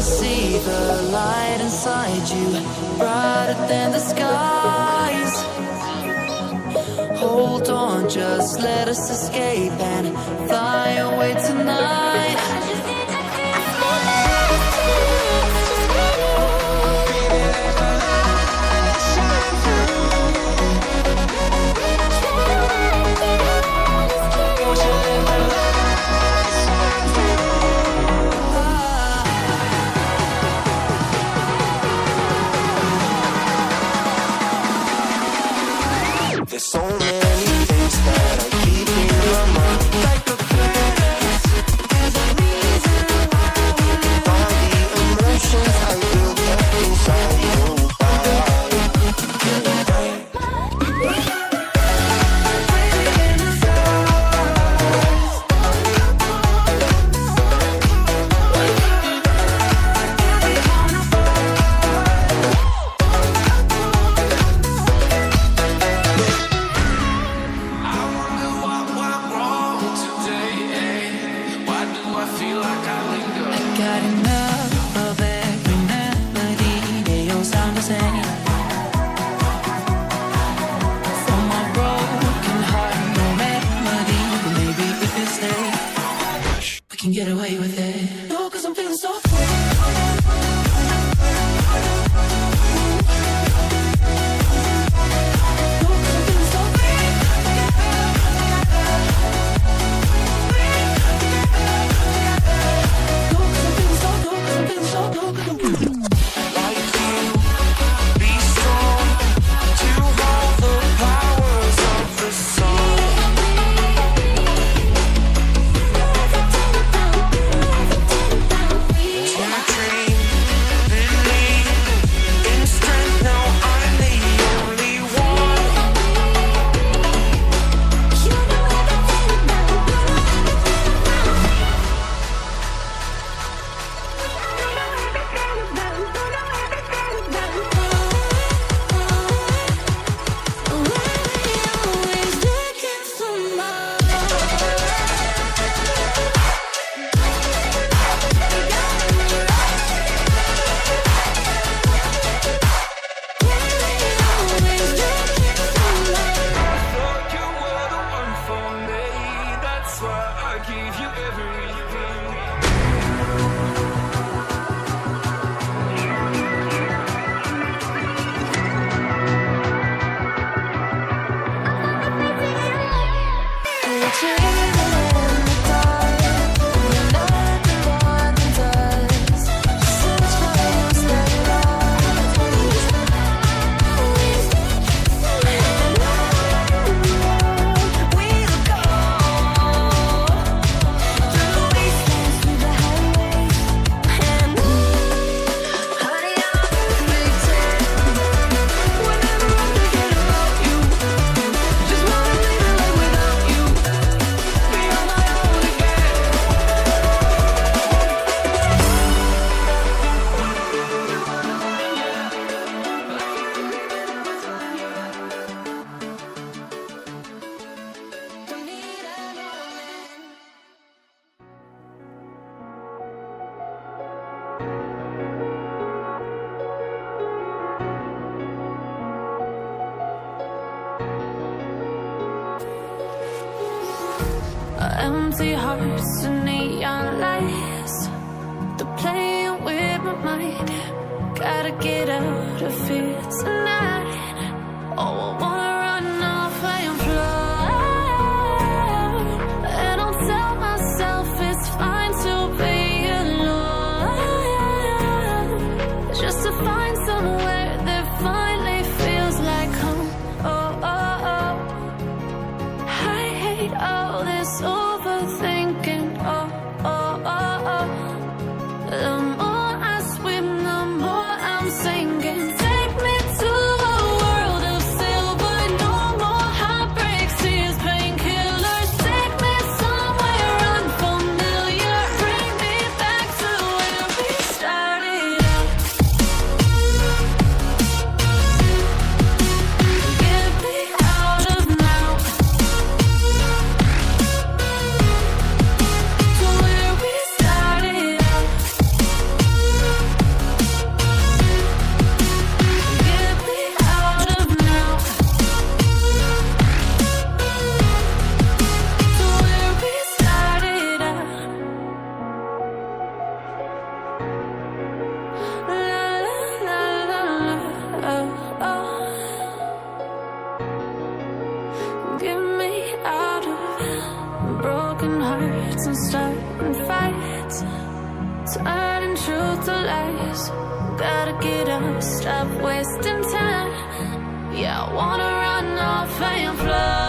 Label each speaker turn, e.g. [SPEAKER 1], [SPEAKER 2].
[SPEAKER 1] see the light inside you, brighter than the skies. Hold on, just let us escape and fly away tonight.
[SPEAKER 2] There's so many things that I keep in my mind, like a past. There's a reason why we all the emotions I built up inside your body.
[SPEAKER 1] Got enough of every melody, they all sound the same. For my broken heart, no melody, but maybe if you stay, we can get away with it. No, 'cause I'm feeling so free.
[SPEAKER 3] Empty hearts and neon lights, they're playing with my mind. Gotta get out of here tonight. Oh, I wanna run off and fly, and I'll tell myself it's fine to be alone, just to find somewhere that finally feels like home. Oh, oh, oh. I hate all this overthinking. Oh, oh, oh, oh. The more I swim, the more I'm sinking. Take me to a world of silver. No more heartbreaks, tears, painkillers. Take me somewhere unfamiliar. Bring me back to where we started out. Get me out of now. gotta get up, stop wasting time. Yeah, I wanna run off and fly.